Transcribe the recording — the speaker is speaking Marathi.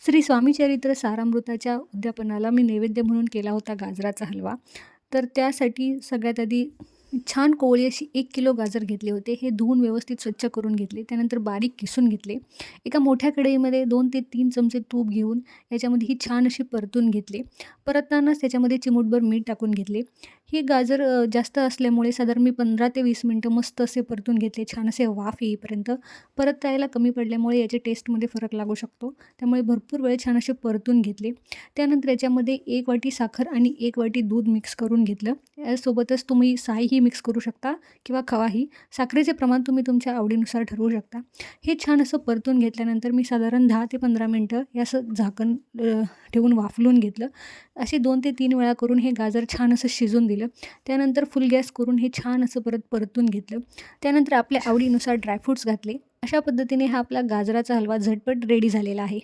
श्री स्वामी चरित्र सारामृताच्या उद्यापनाला मी नैवेद्य म्हणून केला होता गाजराचा हलवा. तर त्यासाठी सगळ्यात आधी छान कोवळी अशी 1 किलो गाजर घेतले होते. हे धुवून व्यवस्थित स्वच्छ करून घेतले. त्यानंतर बारीक किसून घेतले. एका मोठ्या कढईमध्ये 2 ते 3 चमचे तूप घेऊन याच्यामध्ये ही छान अशी परतून घेतले. परततानाच त्याच्यामध्ये चिमूटभर मीठ टाकून घेतले. हे गाजर जास्त असल्यामुळे साधारण मी 15 ते 20 मिनिटं मस्त असे परतून घेतले. छान असे वाफ येईपर्यंत. परतायला कमी पडल्यामुळे याच्या टेस्टमध्ये फरक लागू शकतो. त्यामुळे भरपूर वेळ छान असे परतून घेतले. त्यानंतर याच्यामध्ये 1 वाटी साखर आणि 1 वाटी दूध मिक्स करून घेतलं. यासोबतच तुम्ही सायही मिक्स करू शकता किंवा खवाही. साखरेचे प्रमाण तुम्ही तुमच्या आवडीनुसार ठरवू शकता. हे छान असं परतून घेतल्यानंतर मी साधारण 10 ते 15 मिनिटं हे असं झाकण ठेवून वाफलून घेतलं. असे 2 ते 3 वेळा करून हे गाजर छान असं शिजून दिलं. त्यानंतर फुल गॅस करून हे छान असं परत परतून घेतलं. त्यानंतर आपल्या आवडीनुसार ड्रायफ्रूट्स घातले. अशा पद्धतीने हा आपला गाजराचा हलवा झटपट रेडी झालेला आहे.